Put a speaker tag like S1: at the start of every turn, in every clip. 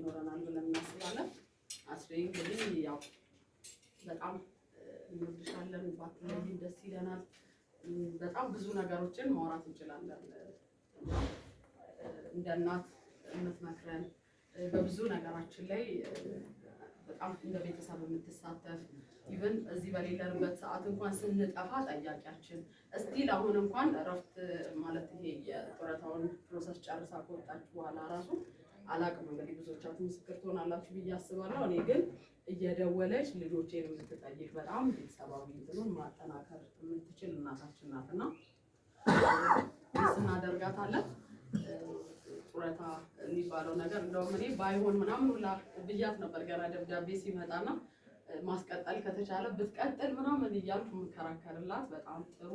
S1: ይኖረናል ብለን እናስባለን። አስሬ እንግዲህ ያው በጣም እንወድሻለን፣ ባትለይን ደስ ይለናል። በጣም ብዙ ነገሮችን ማውራት እንችላለን። እንደ እናት የምትመክረን በብዙ ነገራችን ላይ በጣም እንደ ቤተሰብ የምትሳተፍ ኢቭን እዚህ በሌለንበት ሰዓት እንኳን ስንጠፋ ጠያቂያችን እስቲል አሁን እንኳን እረፍት ማለት ይሄ የጡረታውን ፕሮሰስ ጨርሳ ከወጣች በኋላ ራሱ አላቅም እንግዲህ ብዙዎቻችሁ ምስክር ትሆናላችሁ ብዬ አስባለሁ። እኔ ግን እየደወለች ልጆቼን የምትጠይቅ በጣም ቤተሰባዊ እንትኑን ማጠናከር የምትችል እናታችን ናትና እናደርጋታለን። ጡረታ የሚባለው ነገር እንደውም እኔ ባይሆን ምናምን ሁላ ብያት ነበር ገና ደብዳቤ ሲመጣና ማስቀጠል ከተቻለ ብትቀጥል ምናምን እያልኩ የምከራከርላት በጣም ጥሩ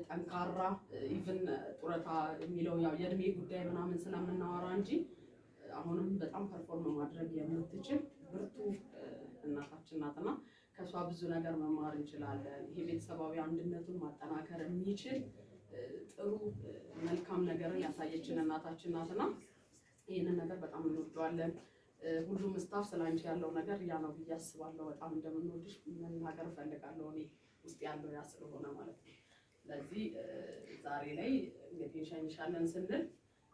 S1: ጠንካራ ኢቭን ጡረታ የሚለው ያው የእድሜ ጉዳይ ምናምን ስለምናወራ እንጂ አሁንም በጣም ፐርፎርም ማድረግ የምትችል ብርቱ እናታችን ናትና ከሷ ብዙ ነገር መማር እንችላለን። ይሄ ቤተሰባዊ አንድነቱን ማጠናከር የሚችል ጥሩ መልካም ነገርን ያሳየችን እናታችን ናትና ይሄንን ነገር በጣም እንወደዋለን። ሁሉም ስታፍ ስላንቺ ያለው ነገር ያ ነው ብዬ አስባለሁ። በጣም እንደምንወድሽ መናገር እፈልጋለሁ እኔ ውስጥ ያለው ያ ስለሆነ ማለት ነው። ስለዚህ ዛሬ ላይ እንግዲህ እንሸኝሻለን ስንል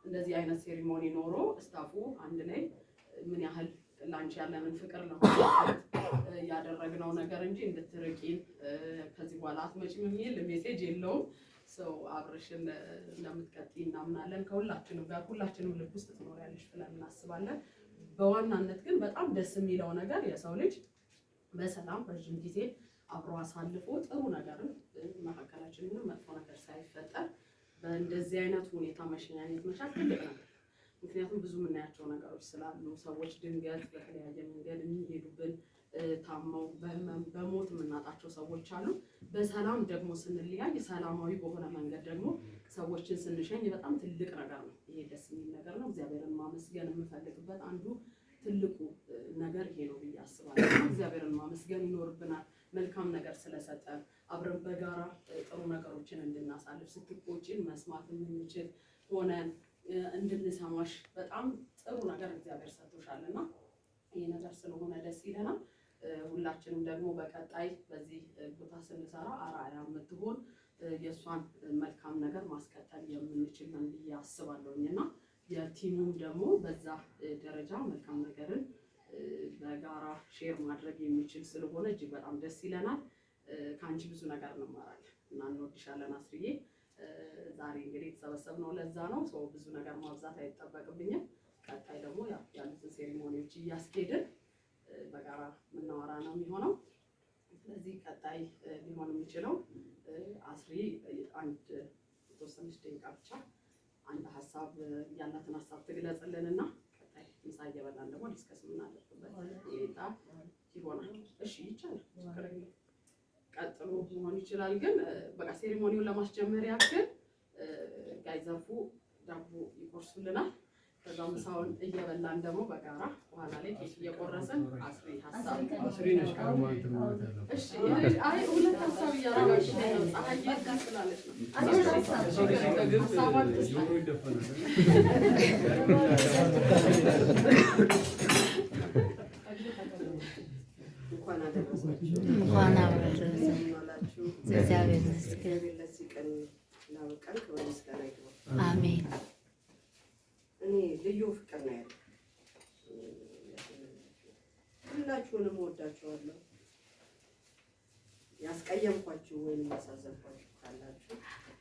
S1: እንደዚህ አይነት ሴሪሞኒ ኖሮ ስታፉ አንድ ላይ ምን ያህል ላንቺ ያለንን ፍቅር ነው ያደረግነው ነገር እንጂ እንድትርቂን ከዚህ በኋላ አትመጪም የሚል ሜሴጅ የለውም። ሰው አብረሽን እንደምትቀጥይ እናምናለን። ከሁላችንም ጋር ሁላችንም ልብ ውስጥ ትኖሪያለሽ ብለን እናስባለን። በዋናነት ግን በጣም ደስ የሚለው ነገር የሰው ልጅ በሰላም ረጅም ጊዜ አብሮ አሳልፎ ጥሩ ነገርን መካከላችን ምንም መጥፎ ነገር ሳይፈጠር በእንደዚህ አይነት ሁኔታ መሸኛኘት መቻል ትልቅ ነገር። ምክንያቱም ብዙ የምናያቸው ነገሮች ስላሉ ሰዎች ድንገት በተለያየ መንገድ የሚሄዱብን ታመው በህመም በሞት የምናጣቸው ሰዎች አሉ። በሰላም ደግሞ ስንለያይ ሰላማዊ በሆነ መንገድ ደግሞ ሰዎችን ስንሸኝ በጣም ትልቅ ነገር ነው። ይሄ ደስ የሚል ነገር ነው። እግዚአብሔርን ማመስገን የምፈልግበት አንዱ ትልቁ ነገር ይሄ ነው ብዬ አስባለሁ። እግዚአብሔርን ማመስገን ይኖርብናል። መልካም ነገር ስለሰጠን አብረን በጋራ ጥሩ ነገሮችን እንድናሳልፍ ስትቆጪን መስማት የምንችል ሆነን እንድንሰማሽ በጣም ጥሩ ነገር እግዚአብሔር ሰጥቶሻልና ይሄ ነገር ስለሆነ ደስ ይለናል። ሁላችንም ደግሞ በቀጣይ በዚህ ቦታ ስንሰራ አርአያ የምትሆን የእሷን መልካም ነገር ማስቀጠል የምንችል ነን ብዬ አስባለሁኝና የቲሙም ደግሞ በዛ ደረጃ መልካም ነገርን በጋራ ሼር ማድረግ የሚችል ስለሆነ እጅግ በጣም ደስ ይለናል። ከአንቺ ብዙ ነገር እንማራለን እና እንወድሻለን አስርዬ። ዛሬ እንግዲህ የተሰበሰብነው ለዛ ነው። ሰው ብዙ ነገር ማብዛት አይጠበቅብኝም። ቀጣይ ደግሞ ያሉትን ሴሪሞኒዎች እያስኬድን በጋራ የምናወራ ነው የሚሆነው። ስለዚህ ቀጣይ ሊሆን የሚችለው አስሪ አንድ የተወሰነች ደቂቃ ብቻ አንድ ሀሳብ ያላትን ሀሳብ ትግለጽልንና ቀጣይ ምሳ እየበላን ደግሞ ዲስከስ የምናደርግበት ሁኔታ ይሆናል። እሺ ይቻላል። ቀጥሎ ሊሆን ይችላል። ግን በቃ ሴሪሞኒውን ለማስጀመር ያክል ጋይ ዘርፉ ዳቦ ይቆርሱልናል። ከዛ ምሳውን እየበላን ደግሞ በጋራ በኋላ ላይ ኬክ እየቆረስን አስሪ ሀሳብ አስሪ ነሽ ካርማንት ማለት ነው። እሺ አይ ሁለት ሀሳብ እያደረጋችሁ ነው። ፀሐይ ጋር ስላለች ነው። ሀሳቧን ጆሮ ይደፈናል። እንኳን አደረሳችሁ።
S2: እንኳን አደረሳችሁ። እግዚአብሔር ይመስገን።
S1: ለዚህ ቀን ላበቃን ክብር ምስጋና ይግባው።
S2: አሜን።
S1: እኔ ልዩ ፍቅር ነው ያለው። ሁላችሁንም እወዳችኋለሁ። ያስቀየምኳችሁ ወይም ያሳዘንኳችሁ ካላችሁ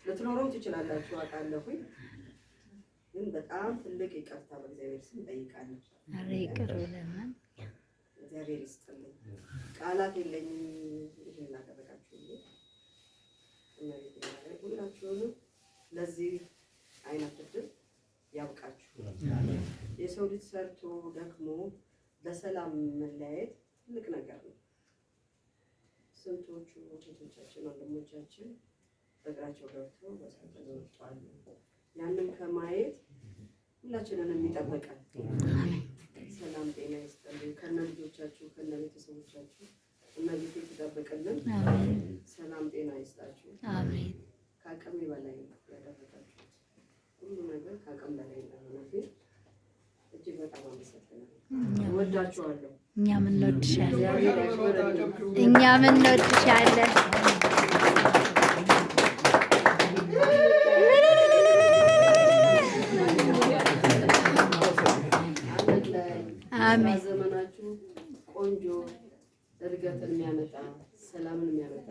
S1: ልትኖሩም ትችላላችሁ አውቃለሁኝ። ግን በጣም ትልቅ ይቅርታ በእግዚአብሔር ስም እጠይቃለሁ።
S2: ኧረ ይቅር ብለናል።
S1: እግዚአብሔር ይስጥልኝ። ቃላት የለኝም ይሄን ላደረጋችሁልኝ። ሁላችሁንም ለዚህ አይነት እድል ያብቃችሁ። የሰው ልጅ ሰርቶ ደክሞ በሰላም መለያየት ትልቅ ነገር ነው። ስንቶቹ እህቶቻችን ወንድሞቻችን በእግራቸው ገብተው በሰላም ወጥተዋል። ያንን ከማየት ሁላችንንም የሚጠብቀን ሰላም ጤና ይስጥልኝ። ከነ ልጆቻችሁ ከነ ቤተሰቦቻችሁ እመቤቴ ትጠብቅልን። ሰላም ጤና ይስጣችሁ።
S2: አሜን።
S1: ከአቅሜ በላይ ነው ያደረጋችሁት። ሁሉ ነገር ከአቅም በላይ እንደሆነ ግን እጅግ በጣም አመሰግናለሁ። ወዳችኋለሁ።
S2: እኛም እንወድሻለን።
S1: እግዚአብሔር ያክብርልኝ።
S2: እኛም እንወድሻለን። አሜን።
S1: ዘመናችሁ ቆንጆ እድገትን የሚያመጣ ሰላምን የሚያመጣ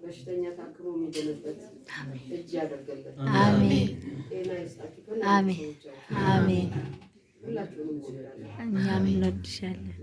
S1: በሽተኛ ታክሞ የሚድንበት እጅ ያደርገልን።
S2: አሜን።
S1: ጤና ይስጣችሁ።
S2: አሜን። አሜን።
S1: ሁላችሁንም እንወዳለን።
S2: እኛም እንወድሻለን።